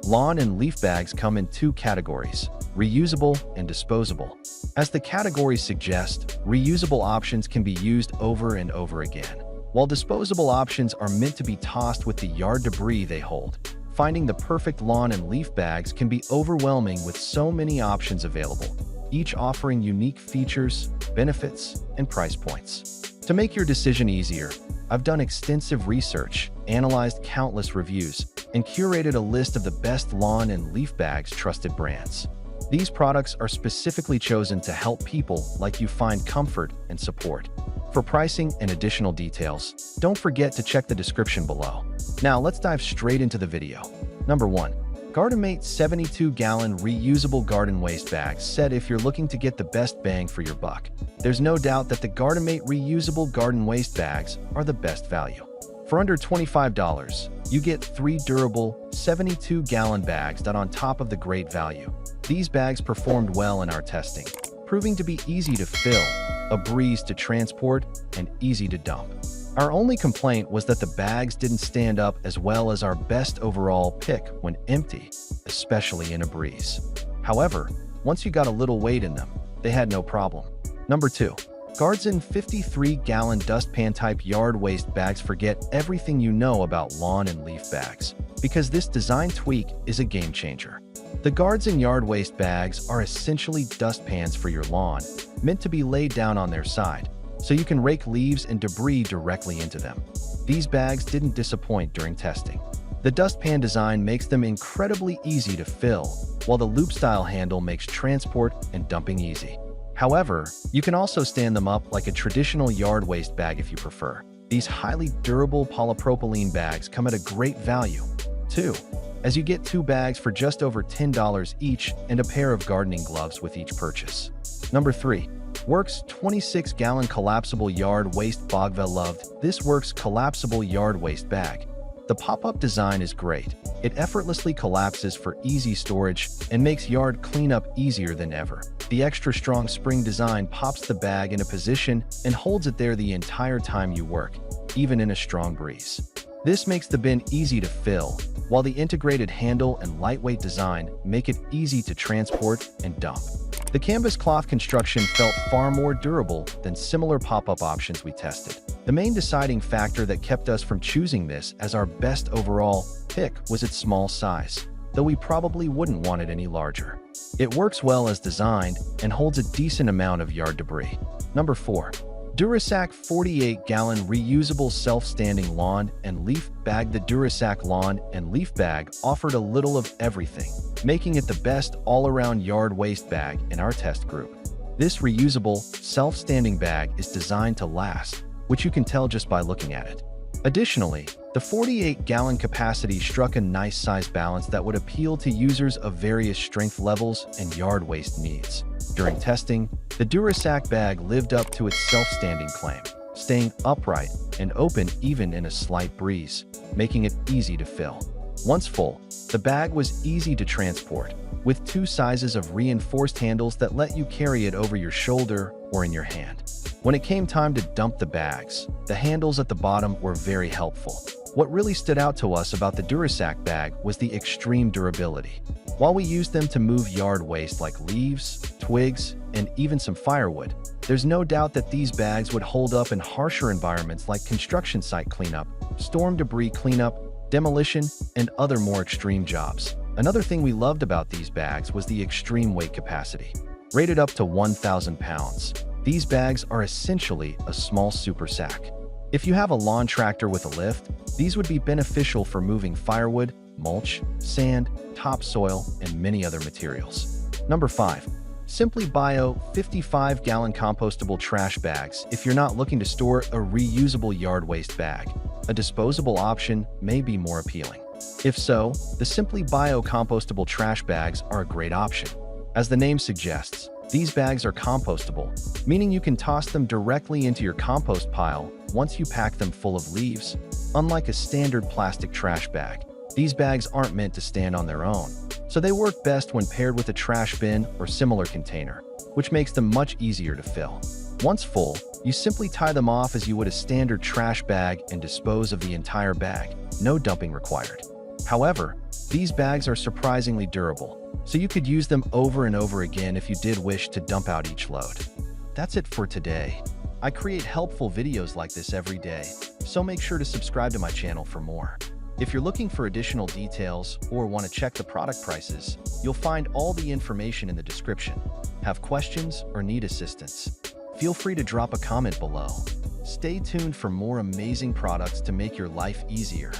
Lawn and leaf bags come in two categories: reusable and disposable. As the categories suggest, reusable options can be used over and over again, while disposable options are meant to be tossed with the yard debris they hold. Finding the perfect lawn and leaf bags can be overwhelming with so many options available, each offering unique features, benefits, and price points. To make your decision easier, I've done extensive research, analyzed countless reviews, and curated a list of the best lawn and leaf bags trusted brands. These products are specifically chosen to help people like you find comfort and support. For pricing and additional details, don't forget to check the description below. Now let's dive straight into the video. Number 1. GardenMate 72-gallon reusable garden waste bags. Said if you're looking to get the best bang for your buck, there's no doubt that the GardenMate reusable garden waste bags are the best value. For under $25, you get 3 durable 72-gallon bags that on top of the great value. These bags performed well in our testing, proving to be easy to fill, a breeze to transport, and easy to dump. Our only complaint was that the bags didn't stand up as well as our best overall pick when empty, especially in a breeze. However, once you got a little weight in them, they had no problem. Number 2. Guardian 53-gallon dustpan type yard waste bags. Forget everything you know about lawn and leaf bags, because this design tweak is a game changer. The Guardian yard waste bags are essentially dustpans for your lawn, meant to be laid down on their side, so you can rake leaves and debris directly into them. These bags didn't disappoint during testing. The dustpan design makes them incredibly easy to fill, while the loop-style handle makes transport and dumping easy. However, you can also stand them up like a traditional yard waste bag if you prefer. These highly durable polypropylene bags come at a great value, too, as you get 2 bags for just over $10 each and a pair of gardening gloves with each purchase. Number 3. Works 26-gallon collapsible yard waste bag. Loved this Works collapsible yard waste bag. The pop-up design is great. It effortlessly collapses for easy storage and makes yard cleanup easier than ever. The extra strong spring design pops the bag in a position and holds it there the entire time you work, even in a strong breeze. This makes the bin easy to fill, while the integrated handle and lightweight design make it easy to transport and dump. The canvas cloth construction felt far more durable than similar pop-up options we tested. The main deciding factor that kept us from choosing this as our best overall pick was its small size, though we probably wouldn't want it any larger. It works well as designed and holds a decent amount of yard debris. Number 4. Durasac 48-gallon reusable self-standing lawn and leaf bag. The Durasac lawn and leaf bag offered a little of everything, making it the best all-around yard waste bag in our test group. This reusable, self-standing bag is designed to last, which you can tell just by looking at it. Additionally, the 48-gallon capacity struck a nice size balance that would appeal to users of various strength levels and yard waste needs. During testing, the Durasac bag lived up to its self-standing claim, staying upright and open even in a slight breeze, making it easy to fill. Once full, the bag was easy to transport, with 2 sizes of reinforced handles that let you carry it over your shoulder or in your hand. When it came time to dump the bags, the handles at the bottom were very helpful. What really stood out to us about the Durasac bag was the extreme durability. While we used them to move yard waste like leaves, twigs, and even some firewood, there's no doubt that these bags would hold up in harsher environments like construction site cleanup, storm debris cleanup, demolition, and other more extreme jobs. Another thing we loved about these bags was the extreme weight capacity. Rated up to 1,000 pounds, these bags are essentially a small super sack. If you have a lawn tractor with a lift, these would be beneficial for moving firewood, mulch, sand, topsoil, and many other materials. Number 5. Simply Bio 55-gallon compostable trash bags. If you're not looking to store a reusable yard waste bag, a disposable option may be more appealing. If so, the Simply Bio compostable trash bags are a great option. As the name suggests, these bags are compostable, meaning you can toss them directly into your compost pile once you pack them full of leaves. Unlike a standard plastic trash bag, these bags aren't meant to stand on their own, so they work best when paired with a trash bin or similar container, which makes them much easier to fill. Once full, you simply tie them off as you would a standard trash bag and dispose of the entire bag. No dumping required. However, these bags are surprisingly durable, so you could use them over and over again if you did wish to dump out each load. That's it for today. I create helpful videos like this every day, so make sure to subscribe to my channel for more. If you're looking for additional details or want to check the product prices, you'll find all the information in the description. Have questions or need assistance? Feel free to drop a comment below. Stay tuned for more amazing products to make your life easier.